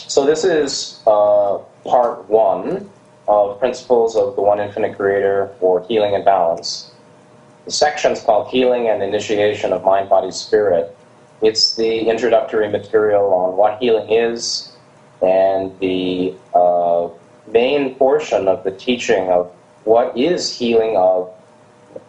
So this is part one of Principles of the One Infinite Creator for Healing and Balance. The section's called Healing and Initiation of Mind, Body, Spirit. It's the introductory material on what healing is and the main portion of the teaching of what is healing of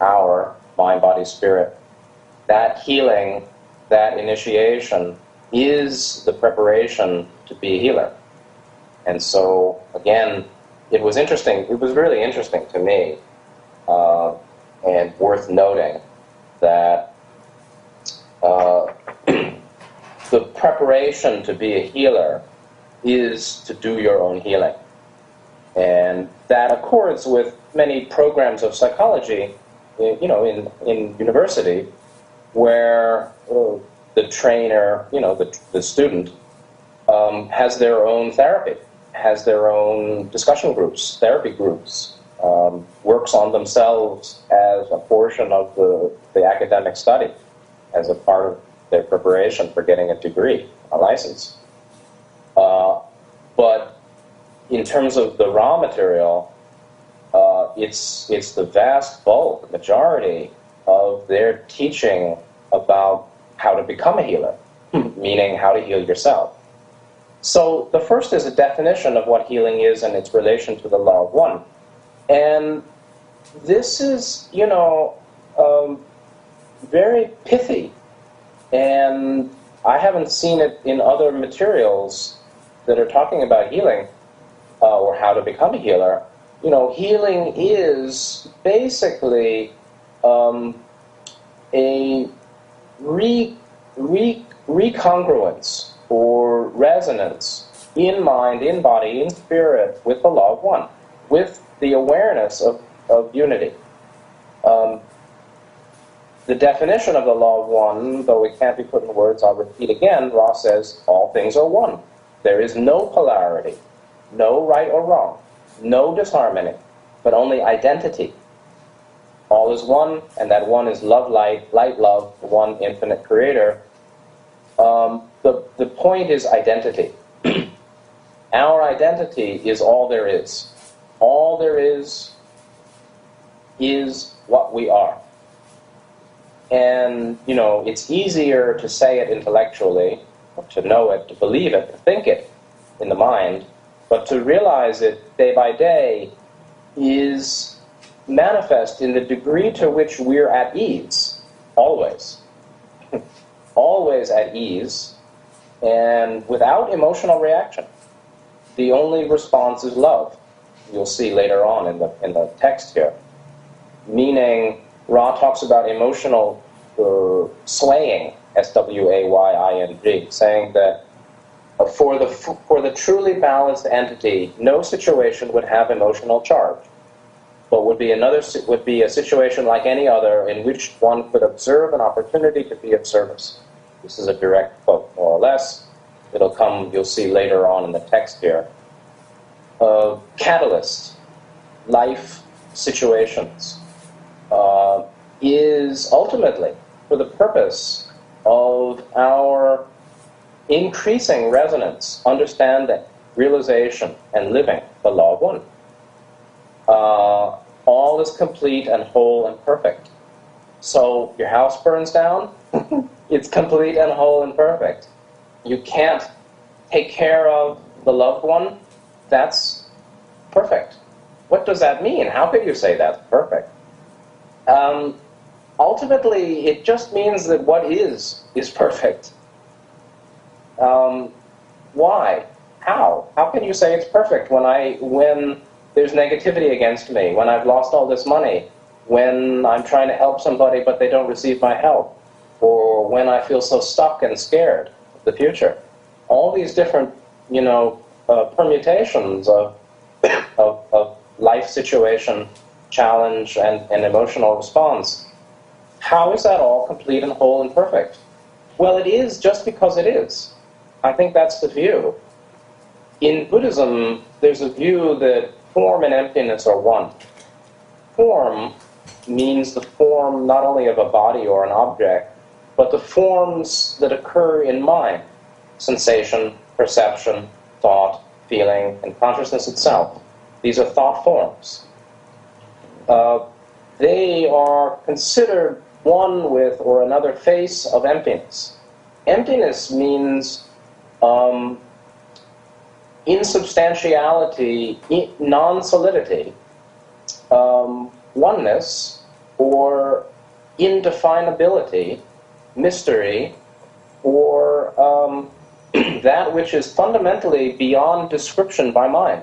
our mind, body, spirit. That healing, that initiation, is the preparation to be a healer. And so, again, it was interesting. It was really interesting to me and worth noting that the preparation to be a healer is to do your own healing. And that accords with many programs of psychology, in university, where the trainer, the student, has their own therapy, has their own discussion groups, therapy groups, works on themselves as a portion of the academic study, as a part of their preparation for getting a degree, a license. But in terms of the raw material, it's the vast bulk, majority of their teaching about how to become a healer, meaning how to heal yourself. So the first is a definition of what healing is and its relation to the law of one. And this is, very pithy. And I haven't seen it in other materials that are talking about healing or how to become a healer. Healing is basically a recongruence or resonance in mind, in body, in spirit with the law of one, with the awareness of unity. The definition of the law of one, though it can't be put in words, I'll repeat again. Ross says, all things are one. There is no polarity, no right or wrong, no disharmony, but only identity. All is one, and that one is love, light, light, love, the one infinite creator. The point is identity. Our identity is all there is. All there is what we are. And, it's easier to say it intellectually, to know it, to believe it, to think it in the mind, but to realize it day by day is manifest in the degree to which we're at ease, always. Always at ease, and without emotional reaction. The only response is love. You'll see later on in the text here. Meaning, Ra talks about emotional swaying, swaying, saying that for the truly balanced entity, no situation would have emotional charge, but would be a situation like any other in which one could observe an opportunity to be of service. This is a direct quote, more or less. It'll come, you'll see later on in the text here. Catalyst, life situations, is ultimately for the purpose of our increasing resonance, understanding, realization, and living the law of one. All is complete and whole and perfect. So your house burns down, it's complete and whole and perfect. You can't take care of the loved one, that's perfect. What does that mean? How could you say that's perfect? Ultimately, it just means that what is perfect. Why? How? How can you say it's perfect when there's negativity against me, when I've lost all this money, when I'm trying to help somebody but they don't receive my help, or when I feel so stuck and scared of the future? All these different, permutations of life situation, challenge, and emotional response. How is that all complete and whole and perfect? Well, it is just because it is. I think that's the view. In Buddhism, there's a view that form and emptiness are one. Form means the form not only of a body or an object, but the forms that occur in mind. Sensation, perception, thought, feeling, and consciousness itself. These are thought forms. They are considered one with or another face of emptiness. Emptiness means insubstantiality, non-solidity, oneness, or indefinability, mystery, or that which is fundamentally beyond description by mind.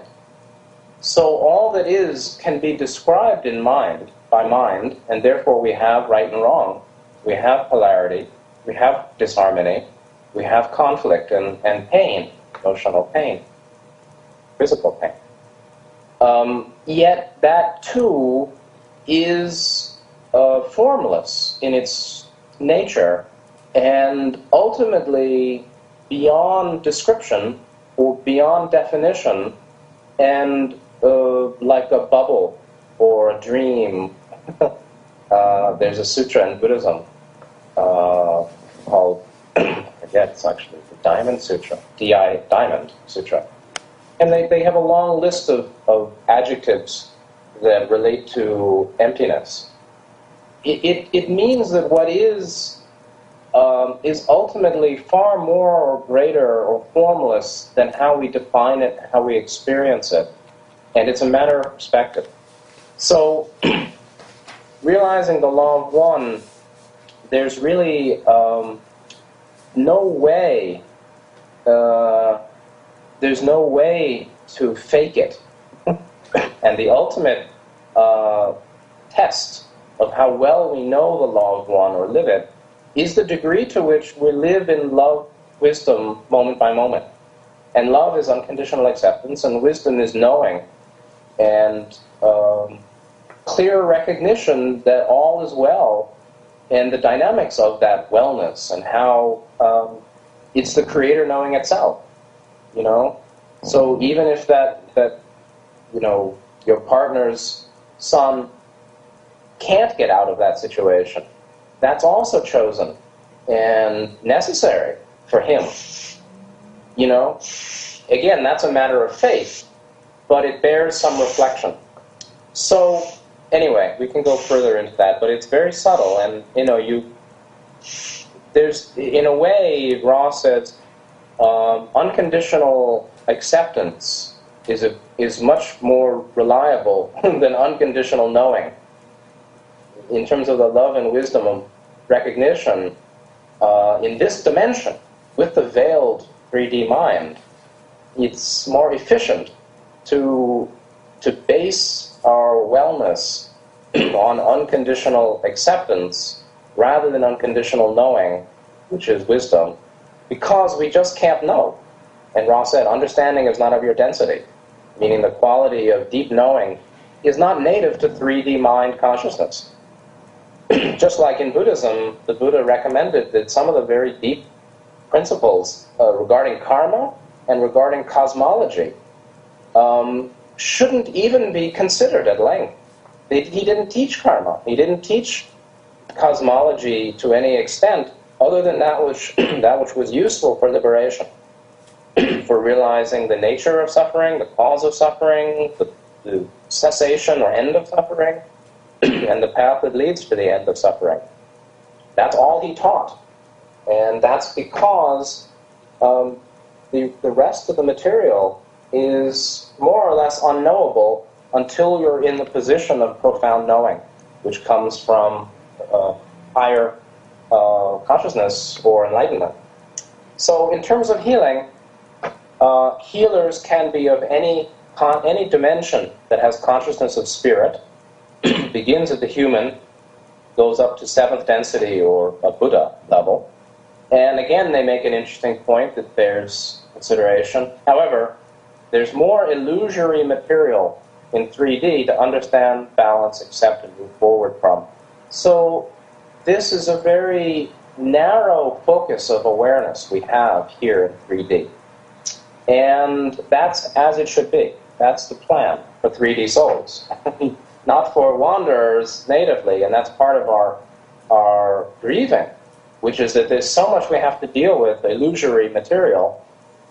So all that is can be described in mind, by mind, and therefore we have right and wrong, we have polarity, we have disharmony, we have conflict and pain, emotional pain, physical pain. Yet that too is formless in its nature and ultimately beyond description or beyond definition, and like a bubble or a dream. There's a sutra in Buddhism called, I forget, it's actually the Diamond Sutra, Diamond Sutra. And they have a long list of adjectives that relate to emptiness. It means that what is ultimately far more or greater or formless than how we define it, how we experience it. And it's a matter of perspective. So, realizing the law of one, there's really no way to fake it. And the ultimate test of how well we know the law of one or live it is the degree to which we live in love, wisdom, moment by moment. And love is unconditional acceptance, and wisdom is knowing and clear recognition that all is well, and the dynamics of that wellness, and how it's the Creator knowing itself, you know? So even if that you know, your partner's son can't get out of that situation, that's also chosen and necessary for him. You know? Again, that's a matter of faith, but it bears some reflection. So, anyway, we can go further into that, but it's very subtle, and, you know, there's, in a way, Ross says, unconditional acceptance is much more reliable than unconditional knowing. In terms of the love and wisdom of recognition, in this dimension, with the veiled 3D mind, it's more efficient to base our wellness on unconditional acceptance rather than unconditional knowing, which is wisdom, because we just can't know. And Ross said, understanding is not of your density, meaning the quality of deep knowing is not native to 3D mind consciousness. Just like in Buddhism, the Buddha recommended that some of the very deep principles regarding karma and regarding cosmology shouldn't even be considered at length. He didn't teach karma. He didn't teach cosmology to any extent other than that which was useful for liberation, for realizing the nature of suffering, the cause of suffering, the cessation or end of suffering, and the path that leads to the end of suffering. That's all he taught. And that's because the rest of the material is more or less unknowable until you're in the position of profound knowing, which comes from higher consciousness or enlightenment. So in terms of healing, healers can be of any dimension that has consciousness of spirit, begins at the human, goes up to seventh density or a Buddha level. And again, they make an interesting point that bears consideration. However, there's more illusory material in 3D to understand, balance, accept, and move forward from. So this is a very narrow focus of awareness we have here in 3D. And that's as it should be. That's the plan for 3D souls. Not for wanderers natively, and that's part of our grieving, which is that there's so much we have to deal with, illusory material,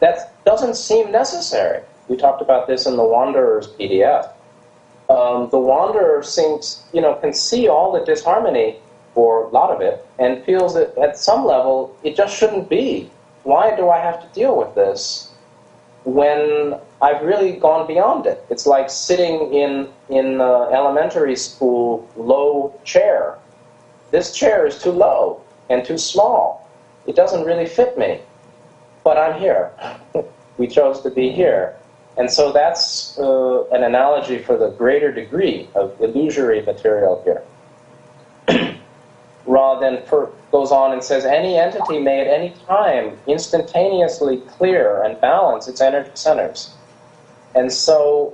that doesn't seem necessary. We talked about this in the Wanderer's PDF. The Wanderer seems, can see all the disharmony, or a lot of it, and feels that at some level it just shouldn't be. Why do I have to deal with this when I've really gone beyond it? It's like sitting in elementary school low chair. This chair is too low and too small. It doesn't really fit me. But I'm here. We chose to be here. And so that's an analogy for the greater degree of illusory material here. Ra then goes on and says, any entity may at any time instantaneously clear and balance its energy centers. And so,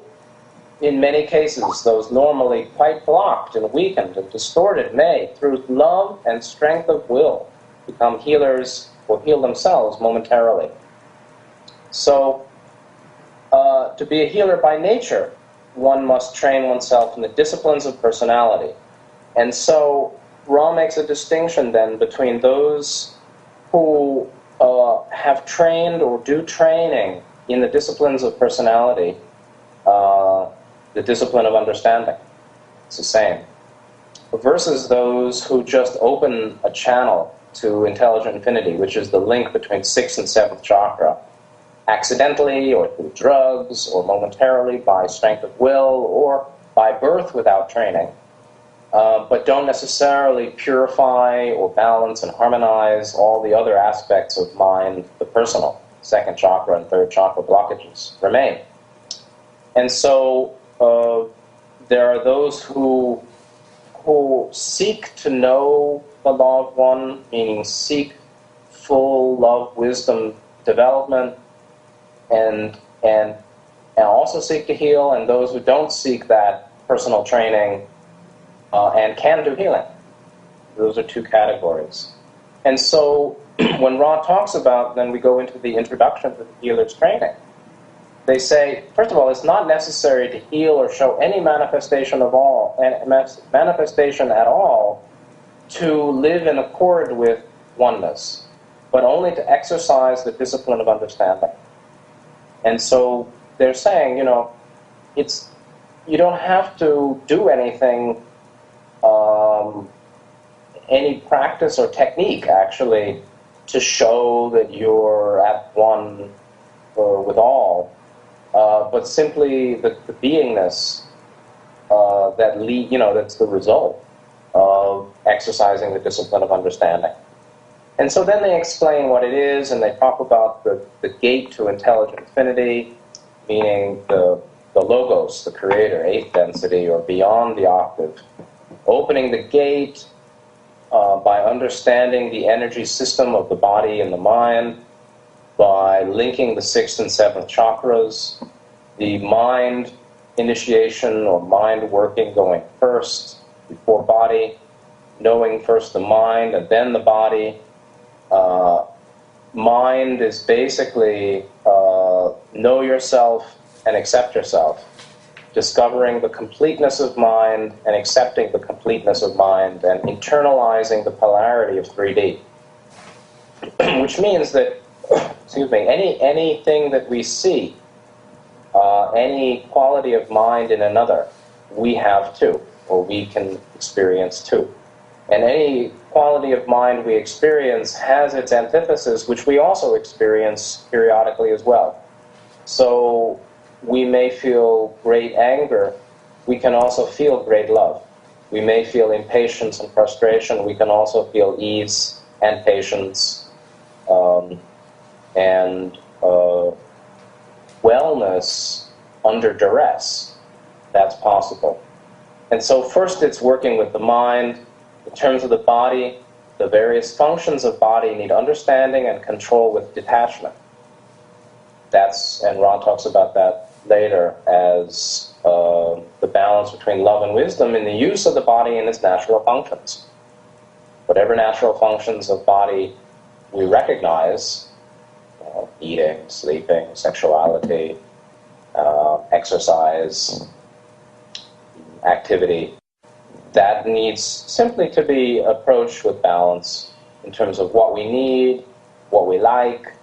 in many cases, those normally quite blocked and weakened and distorted may, through love and strength of will, become healers or heal themselves momentarily. So, to be a healer by nature, one must train oneself in the disciplines of personality. And so, Ra makes a distinction then between those who have trained or do training in the disciplines of personality, the discipline of understanding. It's the same. Versus those who just open a channel to intelligent infinity, which is the link between 6th and 7th chakra, accidentally or through drugs or momentarily by strength of will or by birth without training, but don't necessarily purify or balance and harmonize all the other aspects of mind, the personal, 2nd chakra and 3rd chakra blockages remain. And so there are those who seek to know the law of one, meaning seek full love, wisdom, development, and also seek to heal, and those who don't seek that personal training and can do healing. Those are two categories. And so when Ra talks about, then we go into the introduction to the healer's training. They say, first of all, it's not necessary to heal or show any manifestation at all to live in accord with oneness, but only to exercise the discipline of understanding. And so they're saying, you don't have to do anything, any practice or technique, actually, to show that you're at one with all, but simply the beingness that's the result of exercising the discipline of understanding. And so then they explain what it is, and they talk about the gate to intelligent infinity, meaning the logos, the creator, 8th density, or beyond the octave. Opening the gate by understanding the energy system of the body and the mind, by linking the 6th and 7th chakras, the mind initiation or mind working going first, before body, knowing first the mind and then the body. Mind is basically know yourself and accept yourself. Discovering the completeness of mind and accepting the completeness of mind and internalizing the polarity of 3D. Which means that, anything that we see, any quality of mind in another, we have too, or we can experience too. And any quality of mind we experience has its antithesis, which we also experience periodically as well. So we may feel great anger, we can also feel great love. We may feel impatience and frustration, we can also feel ease and patience and wellness under duress. That's possible. And so first it's working with the mind. In terms of the body, the various functions of body need understanding and control with detachment. And Ron talks about that later as the balance between love and wisdom in the use of the body and its natural functions. Whatever natural functions of body we recognize, eating, sleeping, sexuality, exercise, activity, that needs simply to be approached with balance in terms of what we need, what we like,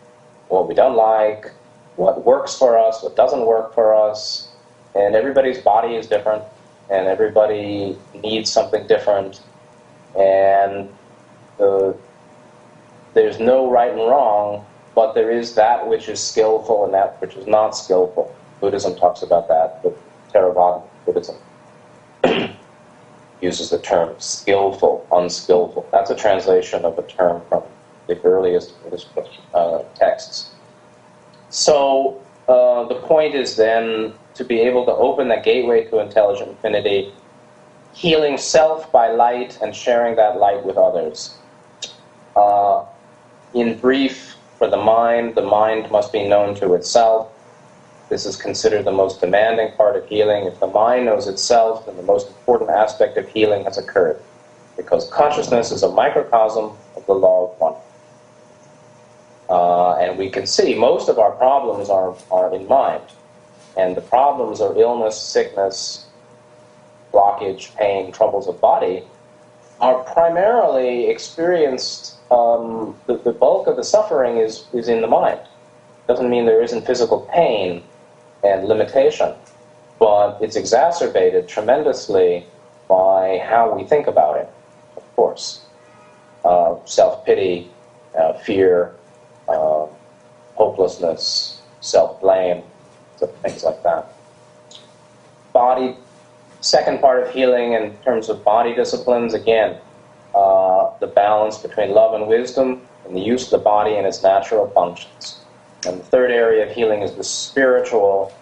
what we don't like, what works for us, what doesn't work for us, and everybody's body is different, and everybody needs something different, and there's no right and wrong, but there is that which is skillful and that which is not skillful. Buddhism talks about that, but Theravada Buddhism uses the term skillful, unskillful. That's a translation of a term from the earliest Buddhist texts. So the point is then to be able to open that gateway to intelligent infinity, healing self by light and sharing that light with others. In brief, for the mind must be known to itself. This is considered the most demanding part of healing. If the mind knows itself, then the most important aspect of healing has occurred, because consciousness is a microcosm of the law of one. And we can see most of our problems are in mind. And the problems are illness, sickness, blockage, pain, troubles of body are primarily experienced, the bulk of the suffering is in the mind. Doesn't mean there isn't physical pain and limitation, but it's exacerbated tremendously by how we think about it, of course. Self-pity, fear, hopelessness, self-blame, things like that. Body, second part of healing in terms of body disciplines, again, the balance between love and wisdom and the use of the body and its natural functions. And the third area of healing is the spiritual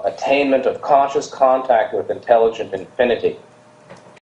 attainment of conscious contact with intelligent infinity.